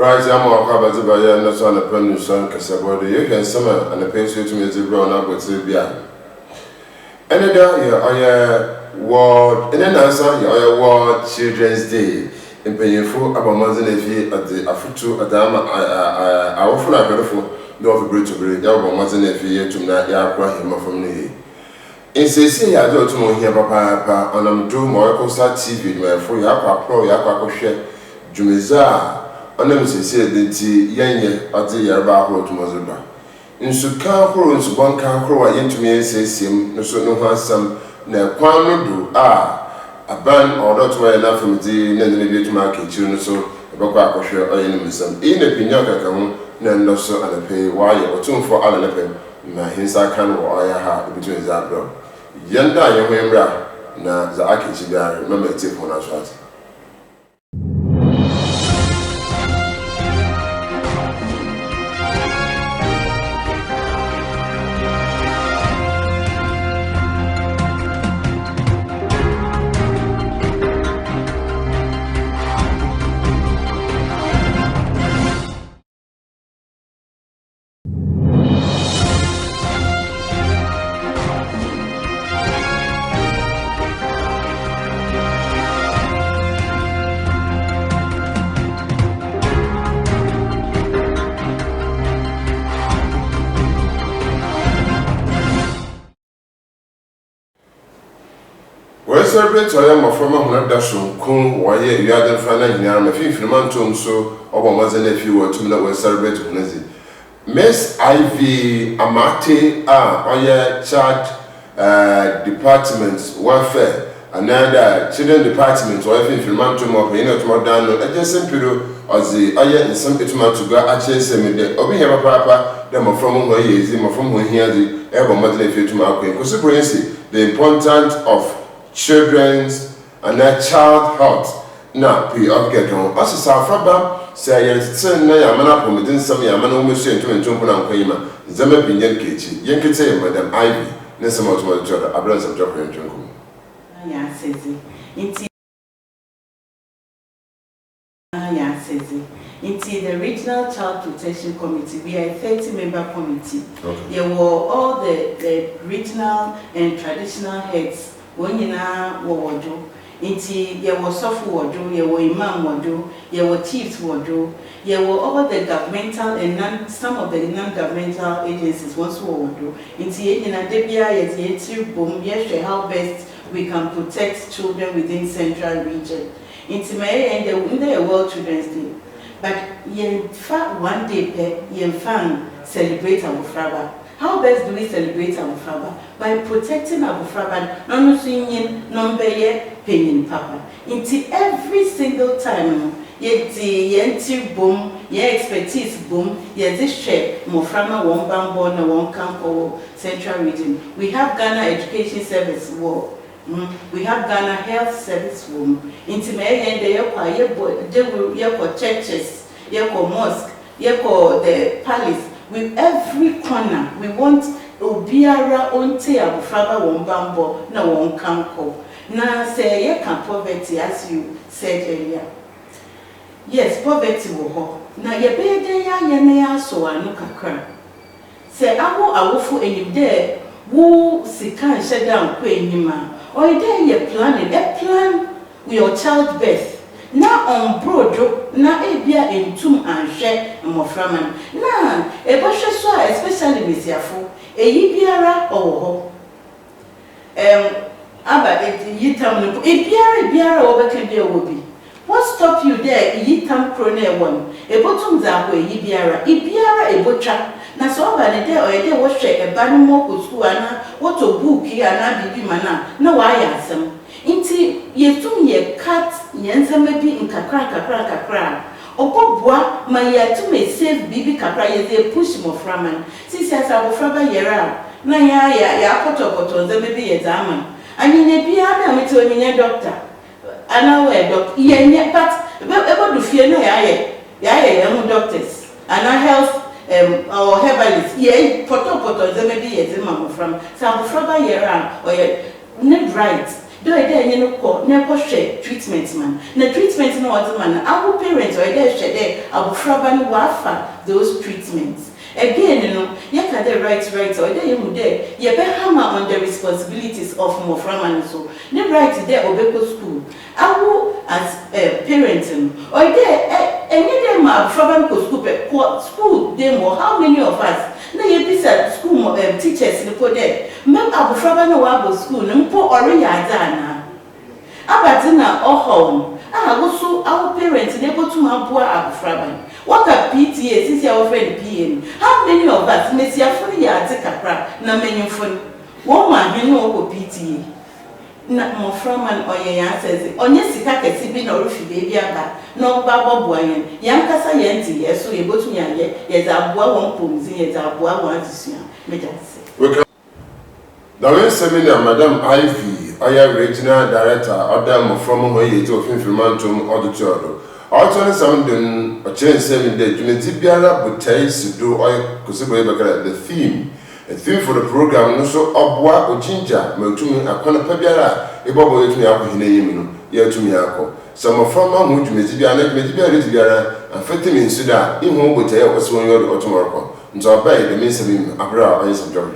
Right, I'm all covered by your not on a penny son, Cassabody. You can summer and a pencil to me to grown up with Sylvia. And a ward, and an answer your ward Children's Day. In paying full about Mazin at the Afutu Adama, I often have beautiful, no of a bridge to bring Elbow Mazin at to not Yakra him from me. In Ceci, I don't know here, Papa, and I'm doing more Costa TV, where for Yaka Pro Yaka share Jumiza. Anam sese de ti yenye ati yarba ahoro to mozuba nsu kan ahoro nsu bon kan ahoro a yentumi ensesem no so no ho asam na kwan no do aban odo to na famidi na ne bi tuma kechiru no so ebekwa akohwe oyene misam e na pinya kaka ho na ndo so anape wa ye otumfo ala nape na hinsa kan wo oya ha ebitu ezabro yenda ye ho emra na za akechi biare remember take one as well. Celebrate my former Honadashon, Kun, why you are the final year, my fifth man to so, or was an if you were to know celebrate Honesi. Miss Ivy Amate, child departments, welfare, another children departments, or if you man to more, you know, to more down, adjacent period, or the Aya in some pitman to go at chase him, or we have a papa, them from where he is, from when he has the ever mother if you to my because the importance of children's and their child health. Now, P. Object on us is our father, say, yes, na Yamana, who didn't some Yamano machine to jump on Kayma, Zama bin Yankichi, Yankite, Madam Ivy, Nessam of my daughter, a branch of Joffrey and Jungle. Yeah, says Into the Regional Child Protection Committee, we are a 30-member committee. Okay. There were all the regional and traditional heads. When you now were into there was software wardrobe, there were imam wardrobe, there were chiefs wardrobe, there were all the governmental and some of the non-governmental agencies once wardrobe. Into how best we can protect children within Central Region. Into May and the World Children's Day. But one day celebrate our Fraba. How best do we celebrate our Fraba? By protecting our Fraba, non swinging, non paying papa. Into every single time, yet boom, expertise boom, this share, Moframa, one bamboo, and one camp or Central Region. We have Ghana Education Service War. We have Ghana Health Service Room. Into May and the churches, mosque, the palace. With every corner, we want Obiara onte abufraba wombambo na wonkanko. Na say ye can poverty as you said earlier. Yes, poverty wo ho. Na ye bede ya ne ya so anu kakra. Say awofu enimde wo sika nheda nko enima. Or there ye planning, a plan with your childbirth. Na on brodo na ebia entum anhwe mmoframan na ebahwe so especially mesiafo eyi biara owo ho aba yitam no biara obeka bia obi. What stop you there yitam kro na ewon ebotum za ho eyi biara ebotwa na so aba ne there oyede wo hwe eba no mo ko school ana what to book ya na bibi mana na wa ya asem. Inti yetum ye cut yenzama bi nkakra obobua ma yetum e save bibi kakra ye dey push mo framan sisi asa bo fraba yera na ya poto nzama bi ye zaman ani ne bia na meti onye doctor ana we doc ye but ebo do fie na ya mu doctors ana health or herbalist ye poto nzama bi ye zema mo fram sa bo fraba yera or ye need right. do I dare you know never share treatment man. The treatment no other man. Our parents or I dare share there. Our fraban wafa those treatments. Again, you know, you can the right or there you there. You better hammer on the responsibilities of more framan so. The right there obeko school. Our as parents or there any day my fraban school demo. How many of us? Na ye bisa school teachers ni po there. Mem abufraba na wa school ni mpo ori ya na. Abati na ohom. Woso our parents dey go to mabua abufraba. What a PTA since our friend PN. How many of us mesia funi ya kakra na menyufun. Wo ma henu ko PTA. Na mo framan oye ya says onye sika kesi bi na orufi baby aba na oba bobo ayen yan kasa yenti yeso yebotu ya ye za aboa won pomzi ye za aboa won adisua mejase. The way seminar Madam Ivy Aya Regional Director Adam from Hoye to Finfilmantum Auditorium. Also sounding a change 7 days to Biara but taste to do oil the theme. A theme for the program no so obwa o ginger meltumi akona pabiara e bobo yetumi akohine yimino yetumi akọ some from ma hu dwumeti bia na dwumeti bia reti biara afete mi nsuda ihu obotaye oswon yodo otomoroko nso obai the mean abra oyin some job.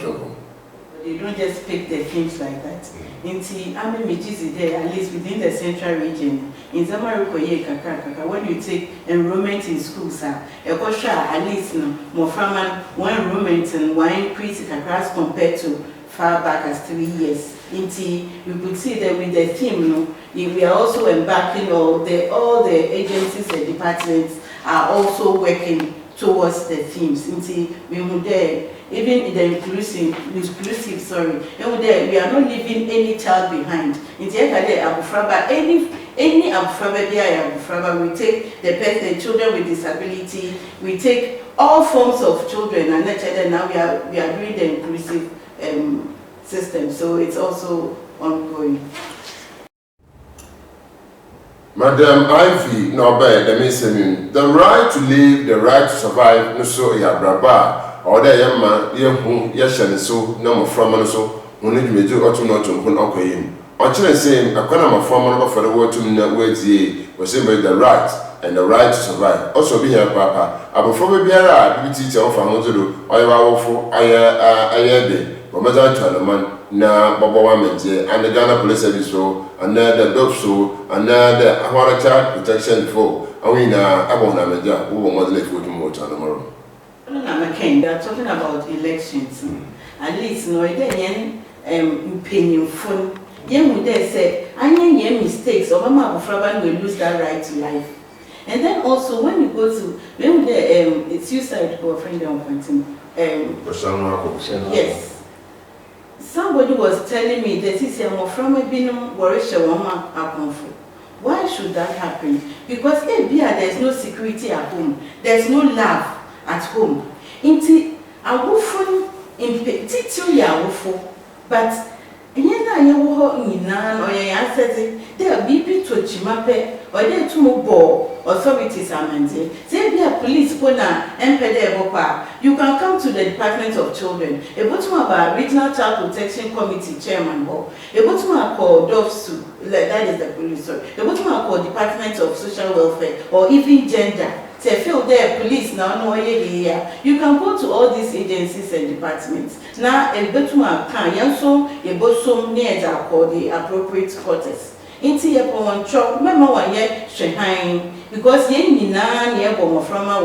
You don't just pick the themes like that. Inti ame mejizi there at least within the central region. In Zamariko ye kaka when you take enrollment in schools ekosha at least no more from one enrollment and one increase kakras compared to far back as 3 years. Inti you could see that with the theme no we are also embarking all the agencies and departments are also working towards the themes. Inti we would there even in the inclusive, we are not leaving any child behind. In the Abufraba, any Abufraba, we take the children with disability, we take all forms of children and now we are doing the inclusive system. So it's also ongoing. Madam Ivy, no bad, the right to live, the right to survive, no so ya braba. Or there, young man, yes, so no from so when you may do automatum when okay. Actually, saying a corner of former for the word to me words ye was simply the right and the right to survive. Also, be here, Papa. I before be a teacher of Amozo, or awful, I had but Madame Chanaman, now Baba Wamenti, and the Ghana Police Service, another dog show, another Ahara Child Protection for. We now, I won't have a job who will not for tomorrow. They are talking about elections. At least no opinion phone. Yen would they say, I know mistakes or Mama Bufraban will lose that right to life. And then also when you go to when it's suicide for a friend of mine. Yes. Somebody was telling me that this is more from a binum Warisha Wama Akonfu. Why should that happen? Because there's no security at home, there's no love at home. Inti awufo impetitu ya awufo, but yena yewo nyina no ye asete there bibi to chimape or there to mo authorities amende say be a police na empede bopa you can come to the Department of Children ebotuma ba Regional Child Protection Committee chairman bo ebotuma call DOFSU that is the police sorry ebotuma call Department of Social Welfare or even gender. Say feel there police now no you can go to all these agencies and departments now a betuma can yanso ye bosom near the appropriate quarters into your one chop remember 1 year shehan because ye nyina near bomoframa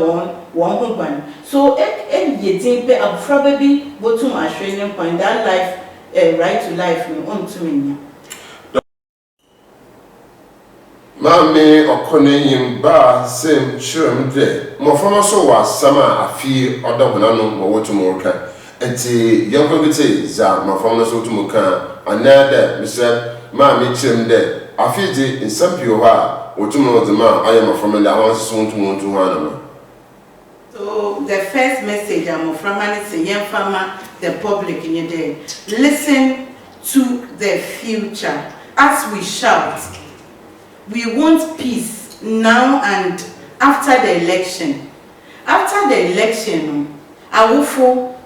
one home so ye think be abfraba bi botum ashrenin point that life right to life no on to me. Mammy or Conayim bar, same sure day. More from us was summer, I feel or Dobanano or Watermoka. And tea, young Gogate, Zam, more from us Watermoka, and there, Mr. Mammy Chim there. I feel in some pure Watermo the man, I am from the house soon to Montuana. So, the first message I'm from a young farmer, the public in your day. Listen to the future as we shout. We want peace now and after the election. After the election, awufo,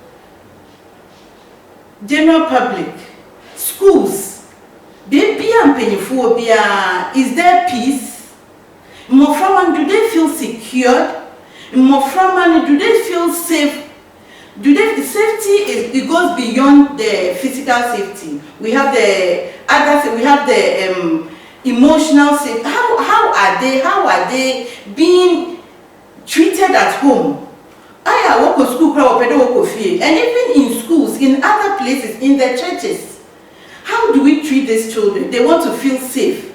general public, schools, they be mpanyinfo bia, is there peace? Mmoframa, do they feel secured? Mmoframa, do they feel safe? Safety it goes beyond the physical safety. We have the other, we have the emotional safety. How are they being treated at home? I work with school, and even in schools, in other places, in the churches. How do we treat these children? They want to feel safe.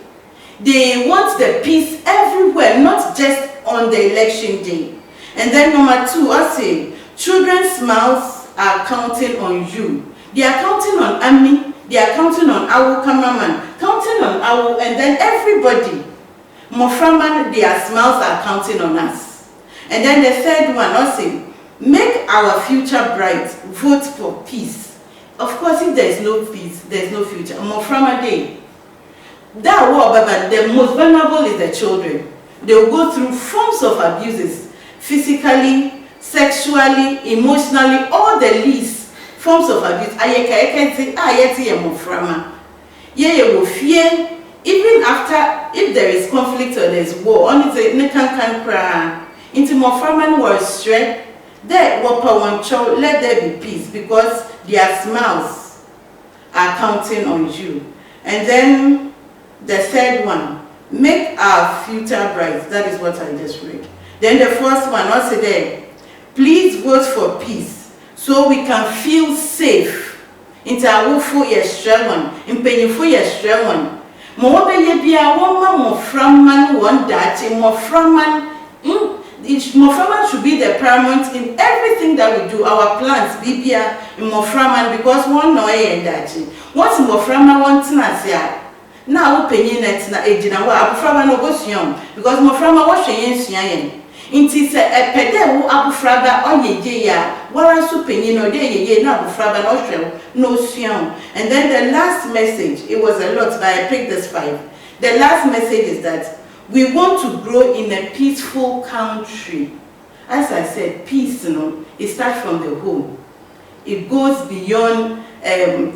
They want the peace everywhere, not just on the election day. And then number 2, I say, children's smiles are counting on you. They are counting on Ami, they are counting on our cameraman, counting on our, and then everybody. Mmoframa, their smiles are counting on us. And then the third one, I say, make our future bright, vote for peace. Of course, if there is no peace, there is no future. Mmoframa Day. That war, but the most vulnerable is the children. They will go through forms of abuses, physically, sexually, emotionally, all the least forms of abuse. Even after, if there is conflict or there is war, only the can cry. Into Mmoframa was straight. There, let there be peace, because their smiles are counting on you. And then the third one, make our future bright. That is what I just read. Then the first one, also there, please vote for peace so we can feel safe. Into our full yestremon, in painful yestremon. More be a woman, Mmoframa, one that, Mmoframa should be the paramount in everything that we do. Our plans, Bibia, Mmoframa, because one no and that. What's Mmoframa wants to now opinion at na ejina wa abufraba no go suon, because Mmoframa wa hwe yensuan. Inti se epede wo abufraba oyeye ya wara so penyin no de yeye na abufraba no hwe no suon. And then the last message, it was a lot, but I picked this 5. The last message is that we want to grow in a peaceful country. As I said, peace, it starts from the home. It goes beyond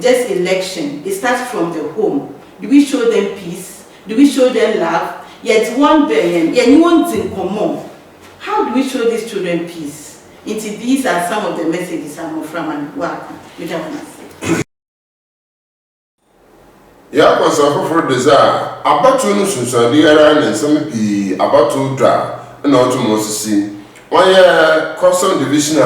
just election. It starts from the home. Do we show them peace? Do we show them love? Yet 1 billion, anyone's in common. How do we show these children peace? These are some of the messages I'm from work. We don't want to say. Ya kwa for desire abatu no sunsuade ara ne nsem pi abatu dra na otumo sisi wanye custom division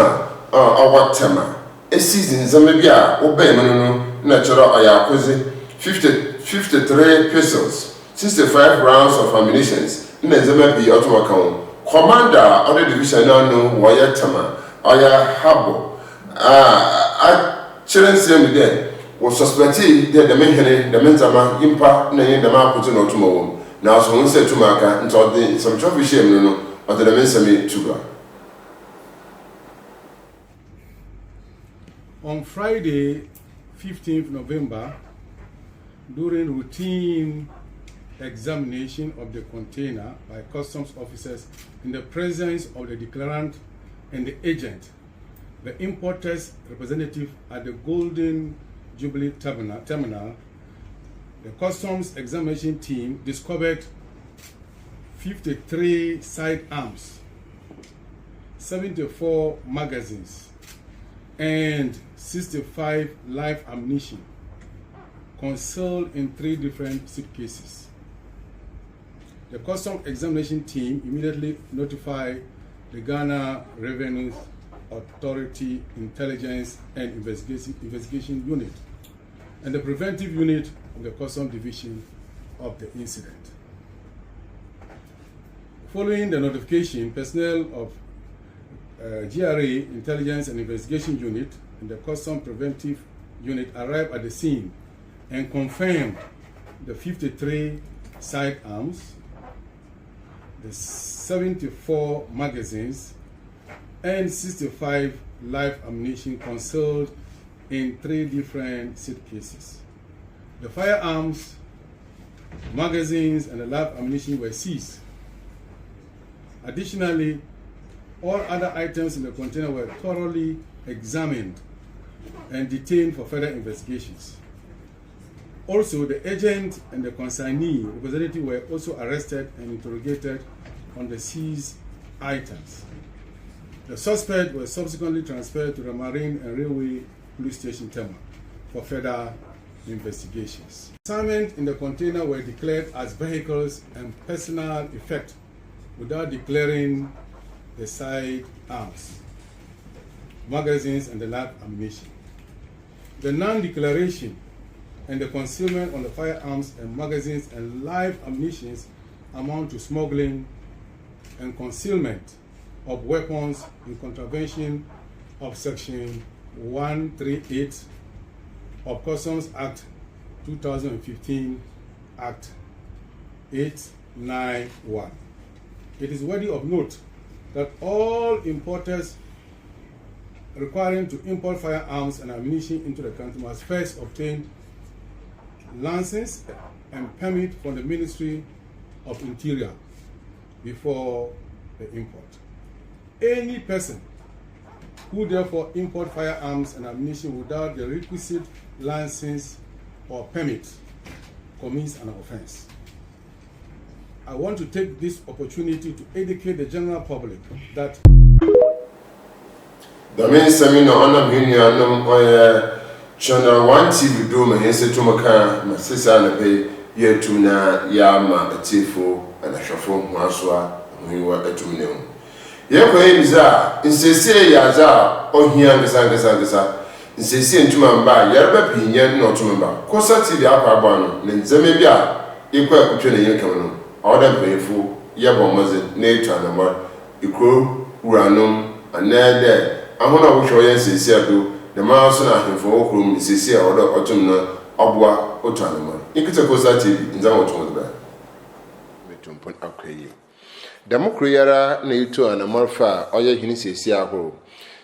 awatema season nsem bi a oben no na chero ayakoze 53 pistols, 65 rounds of ammunition na nsem bi otumo kan commander of the division now no wayetama aya habo children say me there was suspected that the men the mentama impa na yin the man put no tomorrow. Now so one said to Maka and told some trophy shame no or the mensame tuba. On Friday, 15th November, during routine examination of the container by customs officers in the presence of the declarant and the agent, the importer's representative at the Golden Jubilee Terminal, the customs examination team discovered 53 sidearms, 74 magazines, and 65 live ammunition concealed in 3 different suitcases. The customs examination team immediately notified the Ghana Revenue Authority Intelligence and Investigation Unit and the preventive unit of the Customs Division of the incident. Following the notification, personnel of GRA Intelligence and Investigation Unit and the Customs Preventive Unit arrived at the scene and confirmed the 53 sidearms, the 74 magazines, and 65 live ammunition concealed in 3 different suitcases. The firearms, magazines, and the live ammunition were seized. Additionally, all other items in the container were thoroughly examined and detained for further investigations. Also, the agent and the consignee representative were also arrested and interrogated on the seized items. The suspect was subsequently transferred to the Marine and Railway Police Station Tema for further investigations. Assignments in the container were declared as vehicles and personal effect without declaring the side arms, magazines, and the live ammunition. The non-declaration and the concealment on the firearms and magazines and live ammunition amount to smuggling and concealment of weapons in contravention of Section 138 of Customs Act 2015, Act 891. It is worthy of note that all importers requiring to import firearms and ammunition into the country must first obtain license and permit from the Ministry of Interior before the import. Any person who therefore import firearms and ammunition without the requisite license or permit commits an offense. I want to take this opportunity to educate the general public that the main seminar on the Union Channel 1 TV do my answer to my my sister and pay year to na yama a tifo and a shafo maswa we were at 2 million. Yako za insese yaza o hiya ngasa insese ntuma mba yarba pinye no tumba kosa TV akwa bano ne nzeme bia ikwa akutwe na yenka no awda mpefo yabo maze na etu anamar ikro uranom anade ahona wo hwo yensese ado the mouse na ahemfo okrum insese a odo otum no obwa otu anamar ikita kosa TV nzawo tumba metumpon akwaye Democrat na yuto anamarfa oye hini sesi ahoro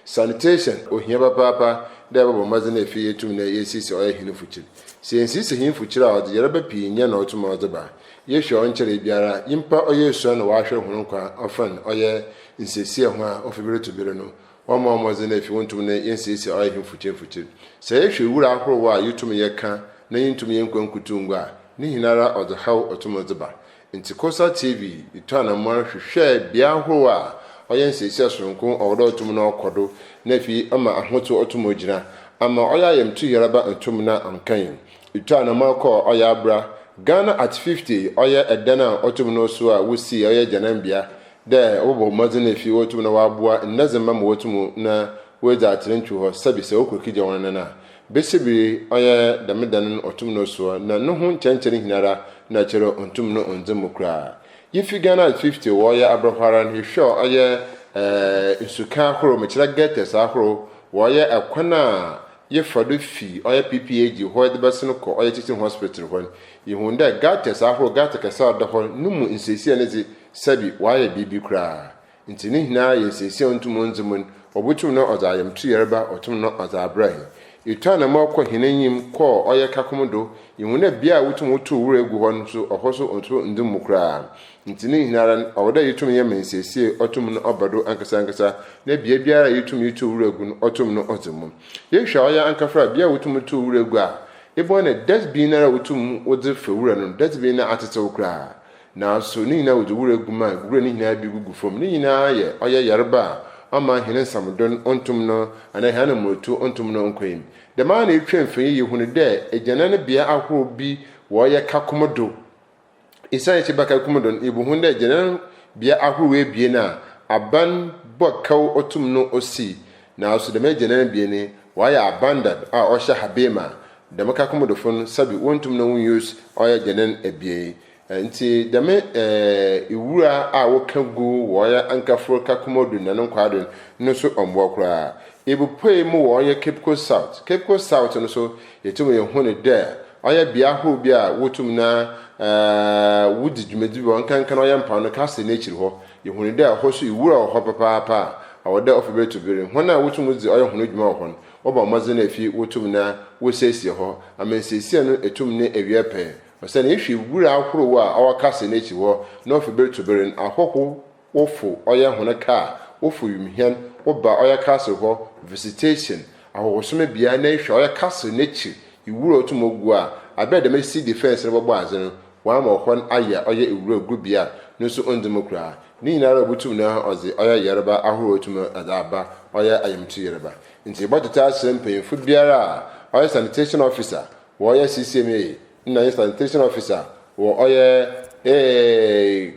sanitation ohia papa da babo mazina efi yetum na yesisi oye hini fuchiri sensisi hini fuchiri a ode yeraba pii nya na otuma odeba ye hwe onchere biara yimpa oye so na wa hwe hunu kwa ofan oye nsesi ho a ofibere to bere no omo mazina efi wontum na yensisi oye hini fuchiri se ye hwe wura ahoro wa yutum ye ka na yintum ye nkwankutungwa ni hinara ode haw otuma odeba Nti Kosa TV itwana mwa hwehwe bia ho a oyensesia sonko owodo otum na okodo na fi ama ahoto otum ogina ama oya yemtu yaraba otum na amkan itwana mwa ko oya abra Ghana at 50 oya edana otum no so a wosi oya janambia de obo mazina fi otum na wabua nnazema ma otum na weza atrentu ho sabise okokija wona na besibiri oya damedan otum no so na no ho nchenchere hinara na chero ontum no onzemukra yifi Ghana 50 wo ya abrahara ni hwo oye isuka ahoro mechira getes ahoro wo ya ekwana yefado fi oye PPAG ho de basino ko oye teaching hospital ho yihunda getes ahoro gatekasa da ho numu insesi anezi sabi wo ya bibi kra ntini hina yensesi ontum onzemun obutum no ozayem tu yerba otum no ozabrahin itana makwa hinanyim ko oye kakomodo yimuna bia wutum wutu wura egu ho nso ohoso onto ndimukra ntini hinara owoda yitum ye mensesie otum no obado ankasa na bia biara yitum yitu wura egu no otum no ozemu ye hwa oya ankafra bia wutum tu wura egu a ebo na dustbin na wutum wodze fe wura no dustbin na atete wukra na so ni na wodze wura egu ma wura ni hina bi gugu fom ni hina ye oye yarba ama hene samdon ontum no ana hana motu ontum no nkoyim de ma na etwemfe yi hunu de ejana ne bia ahoro bi wo ye kakomodo isa ye baka komodo ibu hunde ejana bia ahoro ebie na aban bokaw otum no osi na so de ma ejana bia ni wo ya abandoned a o sha habema de ma kakomodo fon sabi wontum no use o ye ejana ebie nti deme iwura a wokagu woya ankafro kakomodu na nkwado no so ombo kra ebupoi mu woya Cape South no so yetum ye hone de oya bia ho bia wotum na wudi dwumedi won kankan oya mpa no kase na chiri ho ye hone de ho so iwura ho papa awoda ofibere to bere hona wotum udi oya hono dwuma ho oba maze na fi wotum na wosesi ho amensesi no etum ne ewiepe Osen yehwe wura ahoro wa awakase na echi ho na ofibere to bere ahoko wofu oya hono ka wofu yumhian oba oya kase ho visitation ahosome bia na ehwe oya kase na echi iwura otumogu a abe de me see defense no bo aze no wa ma hon aya oye ewuro grubia no so ondemokra ni nyina ra butum na oze oye yereba ahoro tum adaba oye ayemtu yereba nti bodita sempemfu biara oye sanitation officer wo oye CCMA na sanitation officer wo oye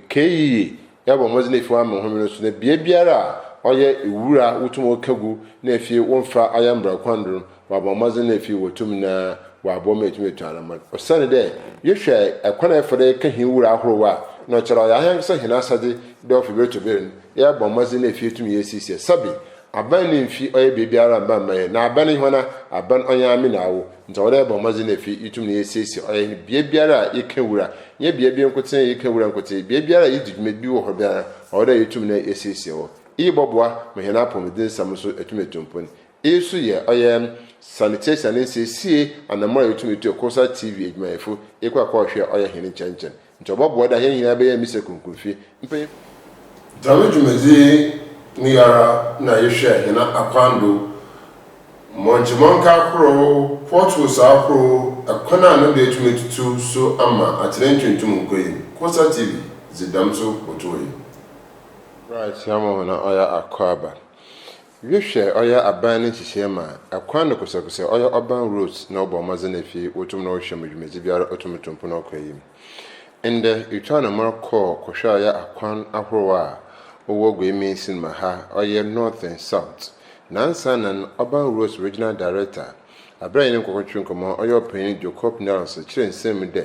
KE ya bo mozi na efi wa ma ho no so na biara oye ewura wutum okagu na efi wonfa ayambra kwandro wa bo mozi na efi wotum na wa bo metumetu anama osane de yehwe ekwana efode ka hiwura ahorowa no chero ya han so hina asade de ofibeto berin ya bo mozi na efi tum yesisi sabi aban ni mfi oye biara mba mma na aban ni hona aban onya ami na awo ntawore bo mozi na efi itum yesisi oye biara ikewura ye bia nkote ikewura nkote biara yidwume bi wo ho biara ore yitum na yesisi wo iboboa mehena apomedin samso etumetumpon isu ye oye sanitation nsesie anamara etumetu Kosa TV edwumayefo ekwa hwe oye hene chenchen ntoboboa da hene be ya mise kunkunfi mpe dawejumezi ni yara na yehwe hena akwando monjimonka kro portus akro akwana no de etumetu so ama atrentuntum nkoyi Kosa TV zidamso otoyi. Right, yamo na oya akwaba. Yehwe oya aban ni hihema akwando kusakuse oya urban roads na obo maze na fi wotum na ohwe medwumezi biara otumtumpo na okoyi. Ende itwana marko kohwa ya akwan ahorowa owo gwemesin ma ha oya north and south. Nansa na urban roads regional director abrayin nkokotwe nkomo oya open Jacob Nelson chirensem de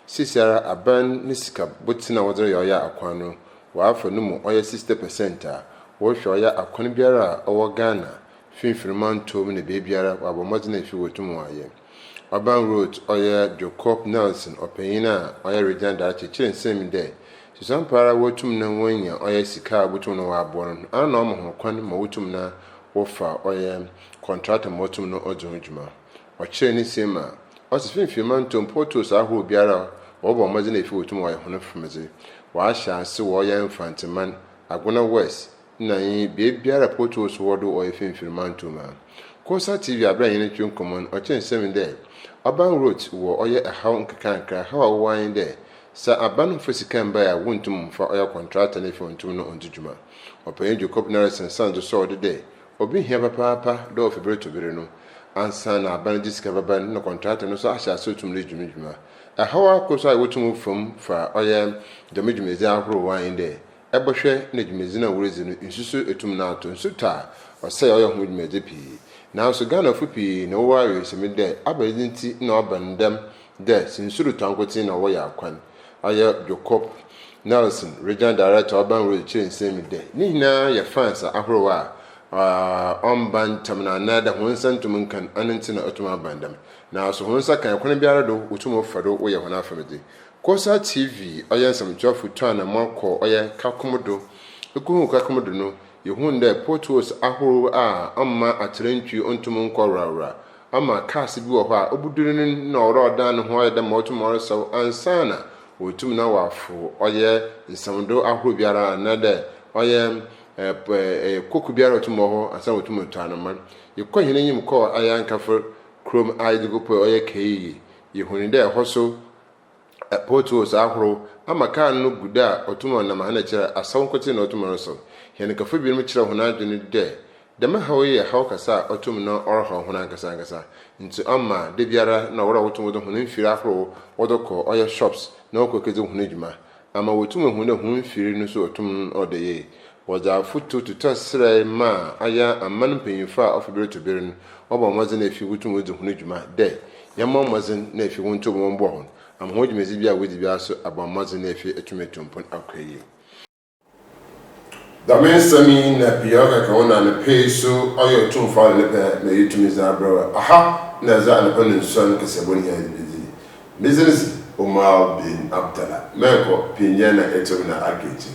sisiara aban ni sika botina wodere oya akwano wafa numu oya 60% a wo hwe oya akon biara owo Ghana finfirmanto ne be biara wabo modina fi wotum waye urban road oya Jacob Nelson opeyina oya regional director chirensem de sisampara wotum na wonya oya sika botum no wabo no ana omo kwan ma wotum na wofa oya contractor motum no odunjuma ochire ni sema osifimfirmanto portos ahụ biara obo modina fi wotum waye hono fumeze wa shanse wo ya infantiman agona west na yi biara portos wodo o efimfirmanto ma Kosa TV abrayin ni twonkomon o chen sem de urban road wo oye ahaw nkakankra hawa wan de sa aban fosikan ba ya wontum fa oya contractor na fontum no ontujuma open Jacob Nelson sanzo so de obi hia papa do ofibreto bere no ansa na aban discover ban no contractor no so asha so tum lejumejuma ahawa Kosa wotum fom fa oya demejumezi ahoro wan de ebohwe na jumezi na worezi no nsusu etum na ato nsuta osai oya hu jumezi pi na so Ghana fupi na wari semide abadinti na obandam de sinsuru tankoti na wo ya akwan aya Jacob Nelson regional director urban road chain semide ni hina ya fans ahorowa omban tamna na da honsantum kan ananti na otuma bandam na so honsa kan yakon biara do utumo fado wo ya hona famidi Kosa TV oya samchofu twana mako oya kakomodo ekuhu kakomodo no yehunde portos ahoro a amma atrentwi ontum nkorara ama cars bi wo ho a obudurin na orodan ho ya da motumoro so ansana wotum na wafo oye nsamdo ahoro biara na de oye koku biara otumo ho asa wotum twanama yekọ hene nyim ko aya nkafo chrome aidigo po oye kei yehunde hoso portos ahoro ama kan no guda otumo na ma na kira asawonkote na otumo so hene kafo bi no kira hona dwene de dema hawe haw kasa otum no orho hona kasa nti amma de biara na wora wotum do hona mfiri ahoro wodoko oye shops na okokeze hona djuma ama wotum hona hon mfiri no so otum odeye waja futu tutasre ma aya amman mpanyimfa ofibere berin obo mazen efi wotum wodu hona djuma de yamma mazen na efi wonto bo mbo hon am ho djumezi bia wedi bia so abamazen na efi etumetumpon akwaye Damen sami na piyaga ka wana na peso ayo tumfa lepe na yutumiza bro aha na za na panin son ka seboni ya bizi business Umar bin Abdallah meko pinyana eto na ageji